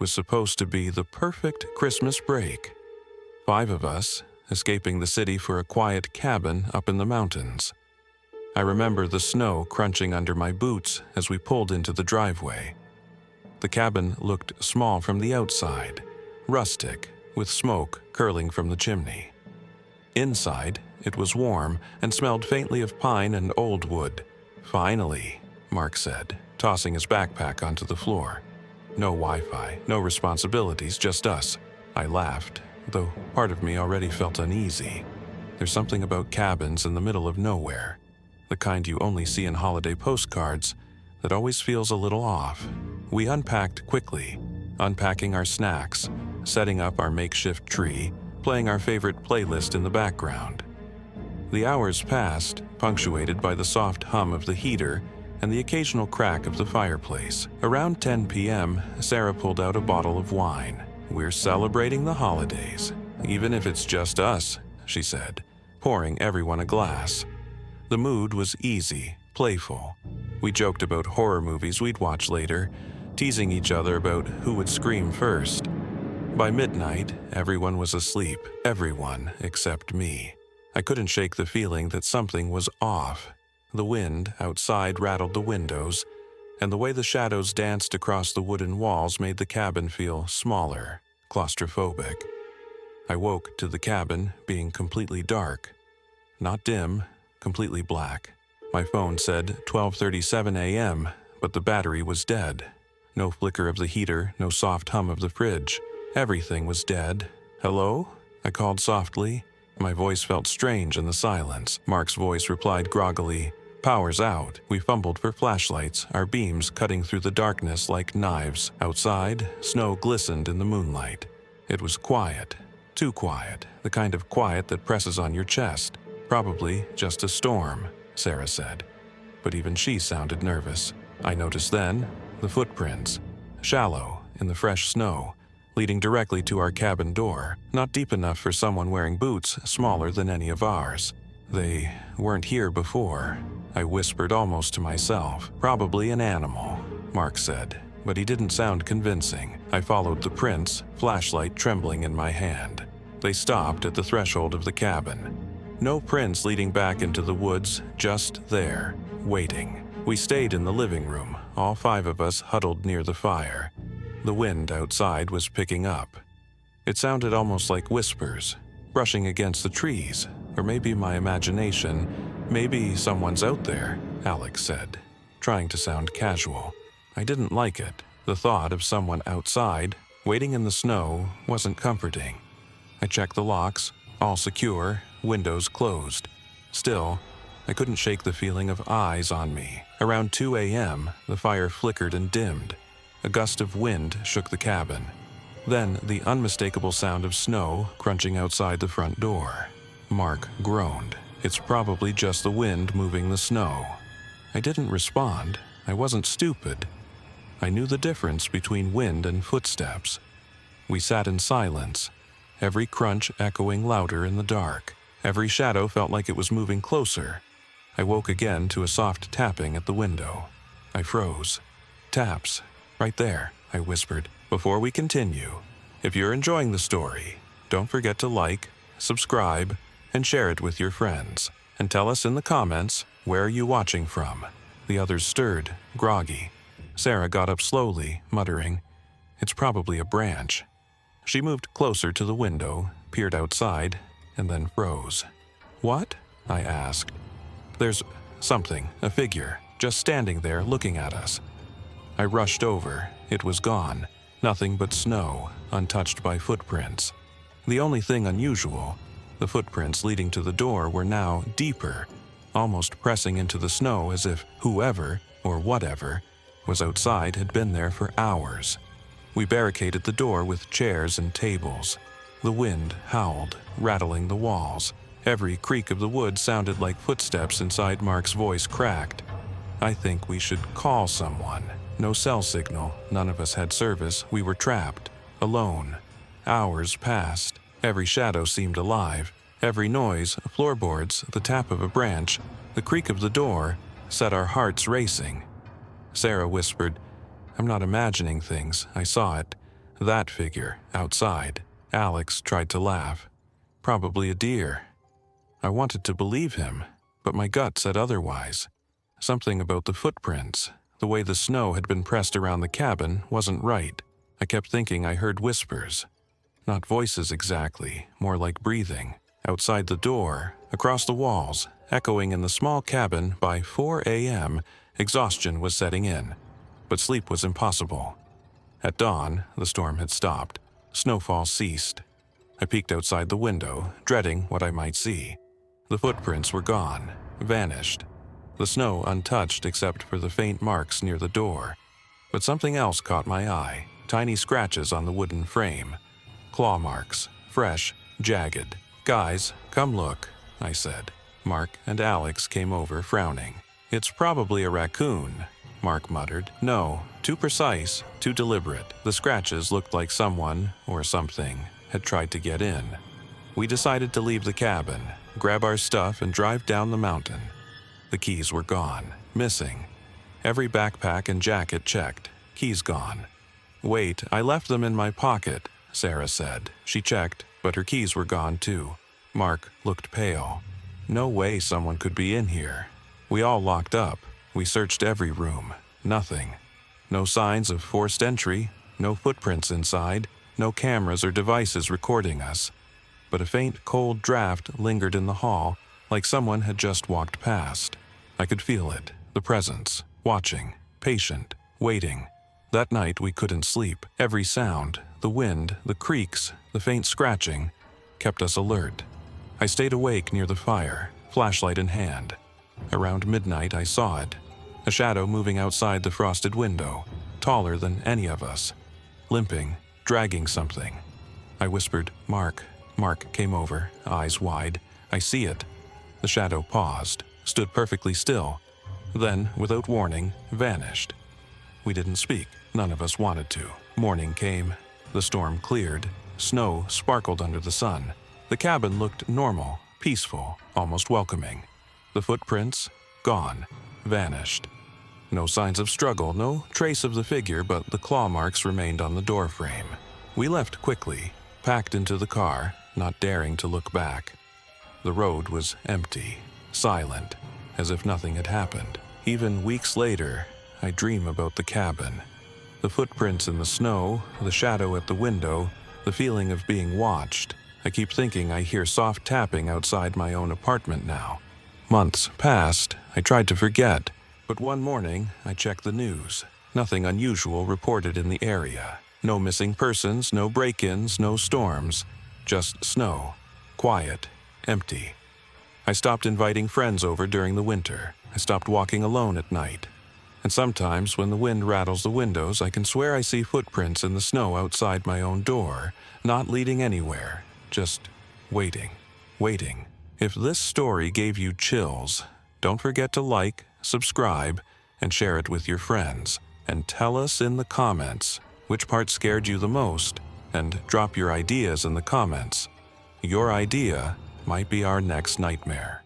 was supposed to be the perfect Christmas break. 5 of us, escaping the city for a quiet cabin up in the mountains. I remember the snow crunching under my boots as we pulled into the driveway. The cabin looked small from the outside, rustic, with smoke curling from the chimney. Inside, it was warm and smelled faintly of pine and old wood. "Finally," Mark said, tossing his backpack onto the floor. "No Wi-Fi, no responsibilities, just us." I laughed, though part of me already felt uneasy. There's something about cabins in the middle of nowhere, the kind you only see in holiday postcards, that always feels a little off. We unpacked quickly, unpacking our snacks, setting up our makeshift tree, playing our favorite playlist in the background. The hours passed, punctuated by the soft hum of the heater and the occasional crack of the fireplace. Around 10 p.m., Sarah pulled out a bottle of wine. "We're celebrating the holidays, even if it's just us," she said, pouring everyone a glass. The mood was easy, playful. We joked about horror movies we'd watch later, teasing each other about who would scream first. By midnight, everyone was asleep, everyone except me. I couldn't shake the feeling that something was off. The wind outside rattled the windows, and the way the shadows danced across the wooden walls made the cabin feel smaller, claustrophobic. I woke to the cabin being completely dark. Not dim, completely black. My phone said 12:37 a.m., but the battery was dead. No flicker of the heater, no soft hum of the fridge. Everything was dead. "Hello?" I called softly. My voice felt strange in the silence. Mark's voice replied groggily, "Power's out." We fumbled for flashlights, our beams cutting through the darkness like knives. Outside, snow glistened in the moonlight. It was quiet, too quiet, the kind of quiet that presses on your chest. "Probably just a storm," Sarah said. But even she sounded nervous. I noticed then the footprints, shallow in the fresh snow, leading directly to our cabin door, not deep enough for someone wearing boots smaller than any of ours. "They weren't here before," I whispered almost to myself. "Probably an animal," Mark said, but he didn't sound convincing. I followed the prints, flashlight trembling in my hand. They stopped at the threshold of the cabin. No prints leading back into the woods, just there, waiting. We stayed in the living room, all 5 of us huddled near the fire. The wind outside was picking up. It sounded almost like whispers, brushing against the trees, or maybe my imagination. "Maybe someone's out there," Alex said, trying to sound casual. I didn't like it. The thought of someone outside, waiting in the snow, wasn't comforting. I checked the locks, all secure, windows closed. Still, I couldn't shake the feeling of eyes on me. Around 2 a.m., the fire flickered and dimmed. A gust of wind shook the cabin. Then the unmistakable sound of snow crunching outside the front door. Mark groaned. "It's probably just the wind moving the snow." I didn't respond. I wasn't stupid. I knew the difference between wind and footsteps. We sat in silence, every crunch echoing louder in the dark. Every shadow felt like it was moving closer. I woke again to a soft tapping at the window. I froze. "Taps. Right there," I whispered. "Before we continue, if you're enjoying the story, don't forget to like, subscribe, and share it with your friends. And tell us in the comments, where are you watching from?" The others stirred, groggy. Sarah got up slowly, muttering, "It's probably a branch." She moved closer to the window, peered outside, and then froze. "What?" I asked. "There's something, a figure, just standing there looking at us." I rushed over. It was gone. Nothing but snow, untouched by footprints. The only thing unusual, the footprints leading to the door were now deeper, almost pressing into the snow as if whoever, or whatever, was outside had been there for hours. We barricaded the door with chairs and tables. The wind howled, rattling the walls. Every creak of the wood sounded like footsteps inside. Mark's voice cracked. "I think we should call someone." No cell signal, none of us had service, we were trapped, alone. Hours passed. Every shadow seemed alive. Every noise, floorboards, the tap of a branch, the creak of the door, set our hearts racing. Sarah whispered, "I'm not imagining things, I saw it. That figure, outside. Alex tried to laugh. Probably a deer. I wanted to believe him, but my gut said otherwise. Something about the footprints, the way the snow had been pressed around the cabin, wasn't right. I kept thinking I heard whispers. Not voices exactly, more like breathing. Outside the door, across the walls, echoing in the small cabin by 4 a.m., exhaustion was setting in. But sleep was impossible. At dawn, the storm had stopped. Snowfall ceased. I peeked outside the window, dreading what I might see. The footprints were gone, vanished. The snow untouched except for the faint marks near the door. But something else caught my eye, tiny scratches on the wooden frame. Claw marks, fresh, jagged. "Guys, come look," I said. Mark and Alex came over, frowning. "It's probably a raccoon," Mark muttered. "No, too precise, too deliberate. The scratches looked like someone, or something, had tried to get in." We decided to leave the cabin, grab our stuff, and drive down the mountain. The keys were gone, missing. Every backpack and jacket checked, keys gone. "Wait, I left them in my pocket," Sarah said. She checked, but her keys were gone too. Mark looked pale. No way someone could be in here. We all locked up. We searched every room. Nothing. No signs of forced entry, no footprints inside, no cameras or devices recording us. But a faint, cold draft lingered in the hall, like someone had just walked past. I could feel it, the presence, watching, patient, waiting. That night we couldn't sleep. Every sound, the wind, the creaks, the faint scratching, kept us alert. I stayed awake near the fire, flashlight in hand. Around midnight I saw it, a shadow moving outside the frosted window, taller than any of us, limping, dragging something. I whispered, "Mark." Mark came over, eyes wide. "I see it." The shadow paused, stood perfectly still, then, without warning, vanished. We didn't speak. None of us wanted to. Morning came. The storm cleared. Snow sparkled under the sun. The cabin looked normal, peaceful, almost welcoming. The footprints, gone, vanished. No signs of struggle, no trace of the figure, but the claw marks remained on the door frame. We left quickly, packed into the car, not daring to look back. The road was empty, silent, as if nothing had happened. Even weeks later, I dream about the cabin. The footprints in the snow, the shadow at the window, the feeling of being watched. I keep thinking I hear soft tapping outside my own apartment now. Months passed. I tried to forget, but one morning I checked the news. Nothing unusual reported in the area. No missing persons, no break-ins, no storms. Just snow. Quiet. Empty. I stopped inviting friends over during the winter. I stopped walking alone at night. And sometimes when the wind rattles the windows, I can swear I see footprints in the snow outside my own door, not leading anywhere, just waiting, waiting. If this story gave you chills, don't forget to like, subscribe, and share it with your friends. And tell us in the comments which part scared you the most, and drop your ideas in the comments. Your idea might be our next nightmare.